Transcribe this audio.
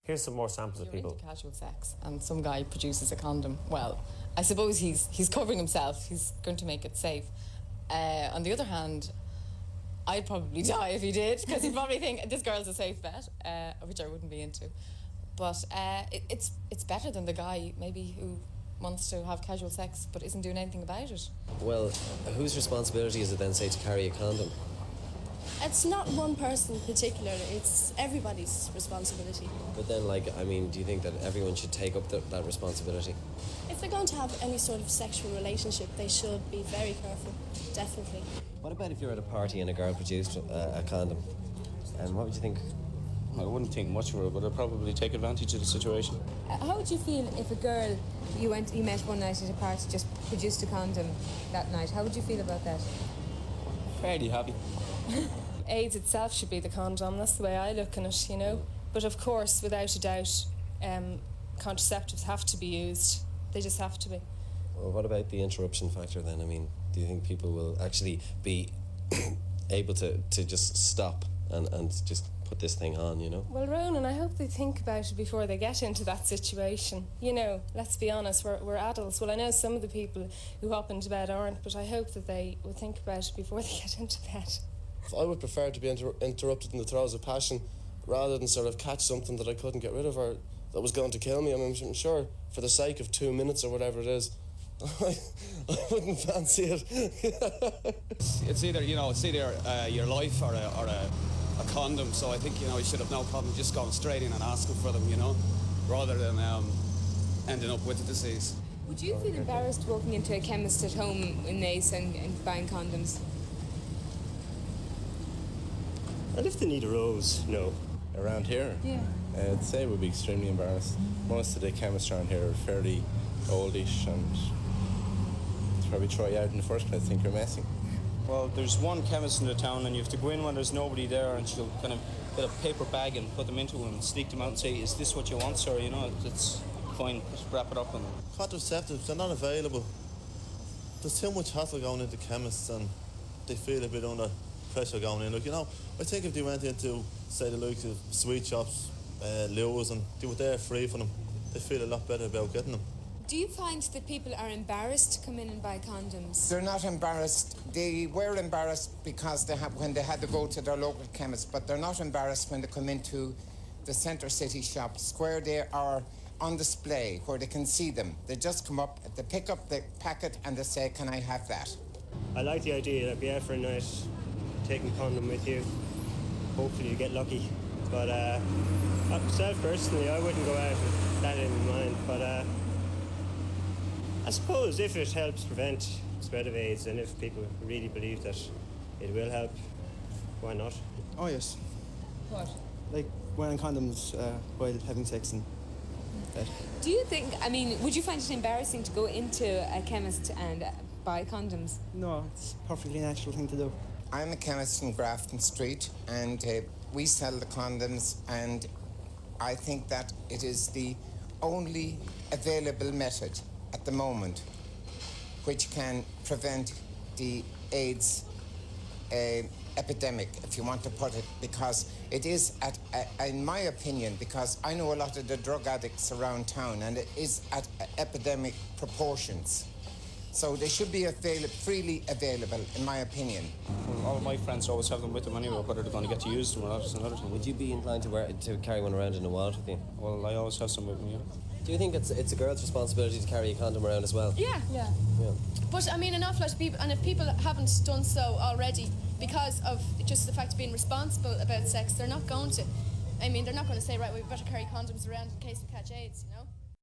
Here's some more samples of You're people. into casual sex and some guy produces a condom. Well, I suppose he's covering himself. He's going to make it safe. On the other hand, I'd probably die if he did, because he'd probably think this girl's a safe bet, which I wouldn't be into. But it's better than the guy maybe who wants to have casual sex but isn't doing anything about it. Well, whose responsibility is it then, say, to carry a condom? It's not one person in particular, it's everybody's responsibility. But then, do you think that everyone should take up that responsibility? If they're going to have any sort of sexual relationship, they should be very careful, definitely. What about if you're at a party and a girl produced a condom? And what would you think? I wouldn't think much of it, but I'd probably take advantage of the situation. How would you feel if a girl you met one night at a party just produced a condom that night? How would you feel about that? Fairly happy. AIDS itself should be the condom, that's the way I look at it, you know. But of course, without a doubt, contraceptives have to be used. They just have to be. Well, what about the interruption factor then? Do you think people will actually be able to just stop and just put this thing on, you know? Well, Ronan, I hope they think about it before they get into that situation. You know, let's be honest, we're adults. Well, I know some of the people who hop into bed aren't, but I hope that they will think about it before they get into bed. I would prefer to be interrupted in the throes of passion rather than sort of catch something that I couldn't get rid of or that was going to kill me. I'm sure for the sake of 2 minutes or whatever it is, I wouldn't fancy it. It's either your life or a condom. So I think you should have no problem just going straight in and asking for them, rather than ending up with the disease. Would you feel embarrassed walking into a chemist at home in Naas and buying condoms? And if the need arose, no. Around here? Yeah. I'd say we'd be extremely embarrassed. Most of the chemists around here are fairly oldish and to probably throw you out in the first place, think you're messing. Well, there's one chemist in the town and you have to go in when there's nobody there and she'll kind of get a paper bag and put them into them and sneak them out and say, is this what you want, sir? It's fine, just wrap it up. And Contraceptives, they're not available. There's too much hassle going into chemists and they feel a bit under pressure going in. I think if they went into, say, the likes of sweet shops, Lewis, and they were there free for them, they feel a lot better about getting them. Do you find that people are embarrassed to come in and buy condoms? They're not embarrassed. They were embarrassed because when they had to go to their local chemist, but they're not embarrassed when they come into the centre city shops where they are on display, where they can see them. They just come up, they pick up the packet and they say, can I have that? I like the idea that be out for a night, taking a condom with you. Hopefully you get lucky. But myself personally, I wouldn't go out with that in mind. But I suppose if it helps prevent the spread of AIDS and if people really believe that it will help, why not? Oh yes. What? Like wearing condoms while having sex and that. Do you think, would you find it embarrassing to go into a chemist and buy condoms? No, it's a perfectly natural thing to do. I'm a chemist in Grafton Street and we sell the condoms, and I think that it is the only available method at the moment which can prevent the AIDS epidemic, if you want to put it, because it is, in my opinion, because I know a lot of the drug addicts around town, and it is at epidemic proportions. So they should be freely available, in my opinion. Well, all of my friends always have them with them anyway, whether they're going to get to use them or not is another thing. Would you be inclined to carry one around in a wallet with you? Well, I always have some with me, yeah. Do you think it's a girl's responsibility to carry a condom around as well? Yeah. But an awful lot of people, and if people haven't done so already because of just the fact of being responsible about sex, they're not going to. They're not going to say, right, well, we better carry condoms around in case we catch AIDS,